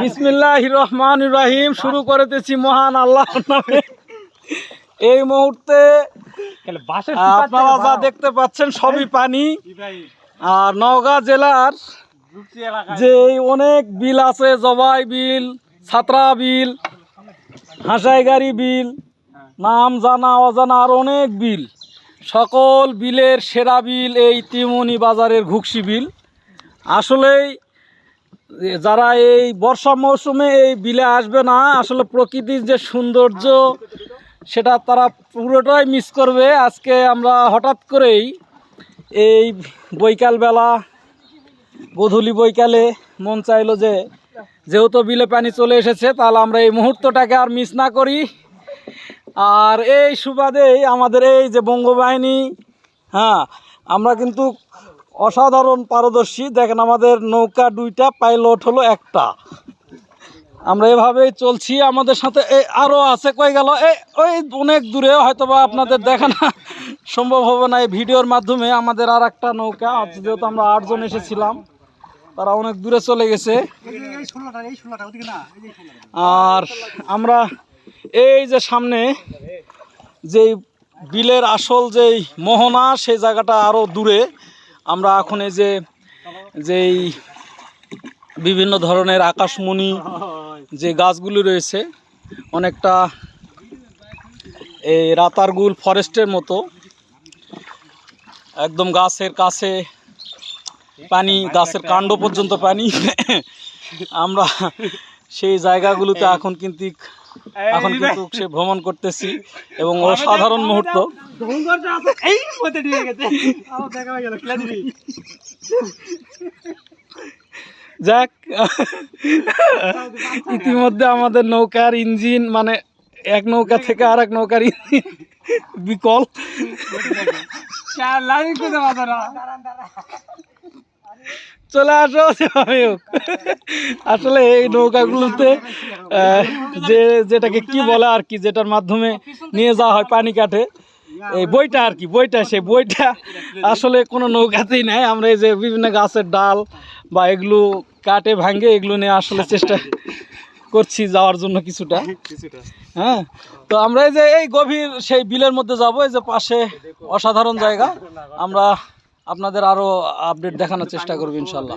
বিসমিল্লাহির রহমানির রহিম। শুরু করেছি মহান আল্লাহর নামে। এই মুহূর্তে আপনারা যা দেখতে পাচ্ছেন সবই পানি। আর নওগাঁ জেলার যে অনেক বিল আছে, জবাই বিল, ছাত্রা বিল, হাসাইগাড়ি বিল, নাম জানা অজানা আর অনেক বিল, সকল বিলের সেরা বিল এই তিমুনি বাজারের ঘুকসি বিল। আসলেই যারা এই বর্ষা মৌসুমে এই বিলে আসবে না, আসলে প্রকৃতির যে সৌন্দর্য সেটা তারা পুরোটাই মিস করবে। আজকে আমরা হঠাৎ করেই এই বৈকালবেলা, গোধূলি বৈকালে মন চাইলো যে যেহেতু বিলে পানি চলে এসেছে, তাহলে আমরা এই মুহূর্তটাকে আর মিস না করি। আর এই সুবাদেই আমাদের এই যে বঙ্গবাহিনী, হ্যাঁ, আমরা কিন্তু অসাধারণ পারদর্শী। দেখেন আমাদের নৌকা দুইটা, পাইলট হলো একটা। আমরা এভাবেই চলছি। আমাদের সাথে আরও আছে, কই গেল ওই অনেক দূরে, হয়তো বা আপনাদের দেখানো সম্ভব হবে না এই ভিডিওর মাধ্যমে। আমাদের আর একটা নৌকা, যেহেতু আমরা 8 জন এসেছিলাম, তারা অনেক দূরে চলে গেছে। আর আমরা এই যে সামনে যেই বিলের আসল যেই মোহনা, সেই জায়গাটা আরও দূরে। আমরা এখন এই যেই বিভিন্ন ধরনের আকাশমণি যে গাছগুলি রয়েছে, অনেকটা এই রাতারগুল ফরেস্টের মতো, একদম গাছের কাছে পানি, গাছের কাণ্ড পর্যন্ত পানি। আমরা সেই জায়গাগুলোতে এখন কিন্তু সে ভ্রমণ করতেছি এবং অসাধারণ মুহূর্ত। যাক, ইতিমধ্যে আমাদের নৌকার ইঞ্জিন, মানে এক নৌকা থেকে আর এক নৌকার ইঞ্জিন বিকল। চলে আসো। আসলে এই নৌকাগুলোতে যেটাকে কি বলে আর কি, যেটার মাধ্যমে নিয়ে যাওয়া হয় পানি কাটে, এই বইটা আর কি, সেই বইটা আসলে কোনো নৌকাতেই নাই। আমরা এই যে বিভিন্ন গাছের ডাল বা এগুলো কাটে ভাঙে এগুলো নিয়ে আসলে চেষ্টা করছি যাওয়ার জন্য কিছুটা। হ্যাঁ, তো আমরা এই যে এই গভীর সেই বিলের মধ্যে যাব, এই যে পাশে অসাধারণ জায়গা। আমরা আপনাদের আরো আপডেট দেখানোর চেষ্টা করব ইনশাল্লাহ।